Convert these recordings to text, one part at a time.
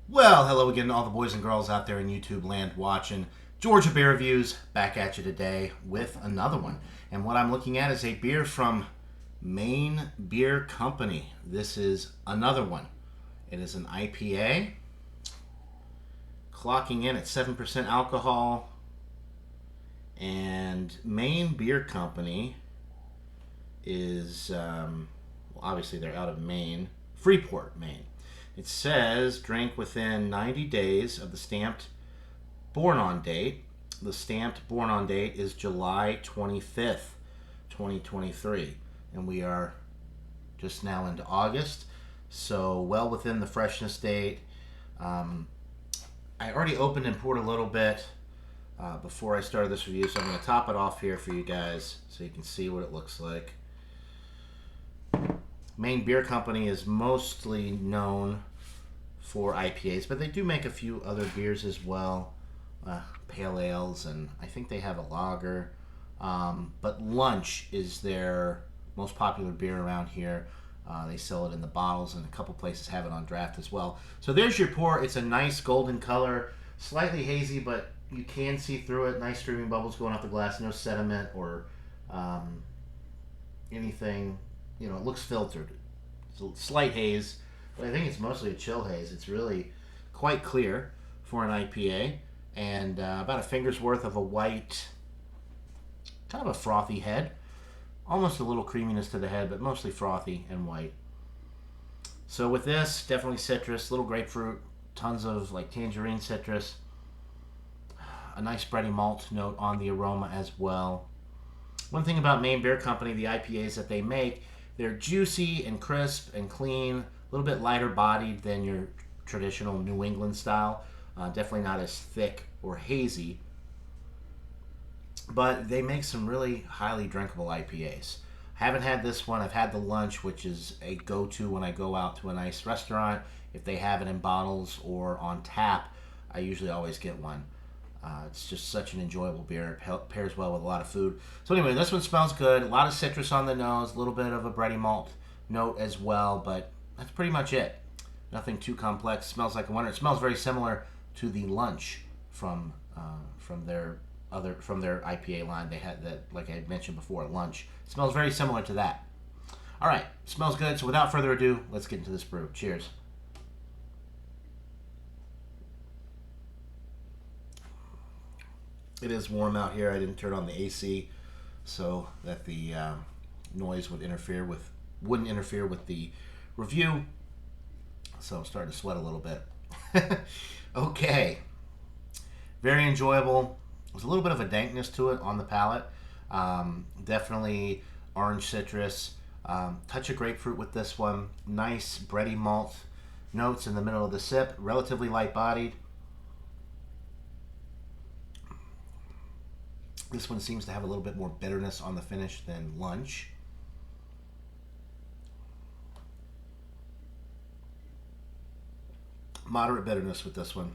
Well, hello again, all the boys and girls out there in YouTube land watching Georgia Beer Reviews. Back at you today with another one. And what I'm looking at is a beer from Maine Beer Company. This is another one. It is an IPA, clocking in at 7% alcohol. And Maine Beer Company is, well, obviously they're out of Maine, Freeport, Maine. It says drink within 90 days of the stamped born on date. The stamped born on date is July 25th, 2023. And we are just now into August, so well within the freshness date. I already opened and poured a little bit before I started this review, so I'm going to top it off here for you guys so you can see what it looks like. Maine Beer Company is mostly known for IPAs, but they do make a few other beers as well, pale ales, and I think they have a lager. But Lunch is their most popular beer around here. They sell it in the bottles, and a couple places have it on draft as well. So there's your pour. It's a nice golden color, slightly hazy, but you can see through it. Nice streaming bubbles going off the glass, no sediment or anything. You know, it looks filtered. It's a slight haze, but I think it's mostly a chill haze. It's really quite clear for an IPA, and about a finger's worth of a white, kind of a frothy head. Almost a little creaminess to the head, but mostly frothy and white. So with this, definitely citrus, little grapefruit, tons of like tangerine citrus, a nice bready malt note on the aroma as well. One thing about Maine Beer Company, the IPAs that they make, they're juicy and crisp and clean, a little bit lighter bodied than your traditional New England style. Definitely not as thick or hazy. But they make some really highly drinkable IPAs. Haven't had this one. I've had the Lunch, which is a go-to when I go out to a nice restaurant. If they have it in bottles or on tap, I usually always get one. It's just such an enjoyable beer. It pairs well with a lot of food. So anyway, this one smells good. A lot of citrus on the nose, a little bit of a bready malt note as well, but that's pretty much it. Nothing too complex. Smells like a winter. It smells very similar to the Lunch from their IPA line. They had that, like I mentioned before, Lunch. It smells very similar to that. All right, smells good. So without further ado, let's get into this brew. Cheers. It is warm out here. I didn't turn on the AC so that the noise wouldn't interfere with the review. So I'm starting to sweat a little bit. Okay, very enjoyable. There's a little bit of a dankness to it on the palate. Definitely orange citrus. Touch of grapefruit with this one. Nice bready malt notes in the middle of the sip. Relatively light bodied. This one seems to have a little bit more bitterness on the finish than Lunch. Moderate bitterness with this one,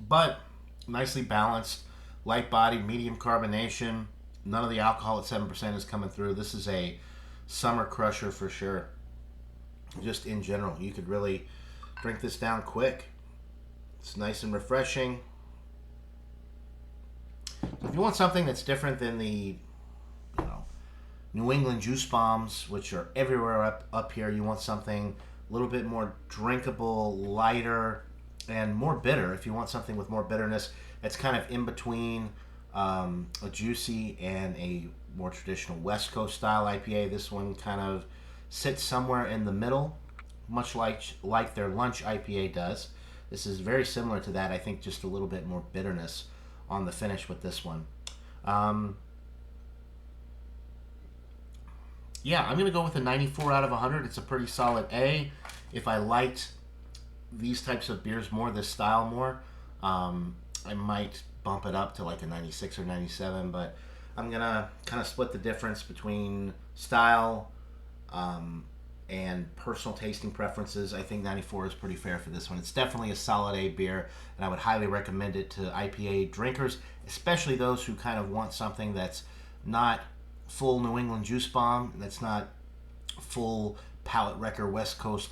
but nicely balanced, light bodied, medium carbonation. None of the alcohol at 7% is coming through. This is a summer crusher for sure. Just in general, you could really drink this down quick. It's nice and refreshing. If you want something that's different than the, New England juice bombs, which are everywhere up here, you want something a little bit more drinkable, lighter, and more bitter. If you want something with more bitterness, that's kind of in between a juicy and a more traditional West Coast style IPA. This one kind of sits somewhere in the middle, much like their Lunch IPA does. This is very similar to that. I think just a little bit more bitterness on the finish with this one. Yeah, I'm going to go with a 94 out of 100. It's a pretty solid A. If I liked these types of beers more, this style more, I might bump it up to like a 96 or 97, but I'm going to kind of split the difference between style and personal tasting preferences. I think 94 is pretty fair for this one. It's definitely a solid A beer, and I would highly recommend it to IPA drinkers, especially those who kind of want something that's not full New England juice bomb, that's not full palate wrecker West Coast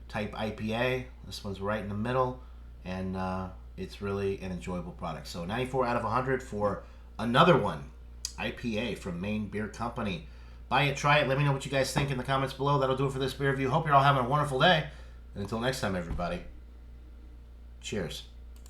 type IPA. This one's right in the middle. and it's really an enjoyable product. So 94 out of 100 for another one, IPA from Maine Beer Company. Buy it, try it. Let me know what you guys think in the comments below. That'll do it for this beer review. Hope you're all having a wonderful day. And until next time, everybody, cheers.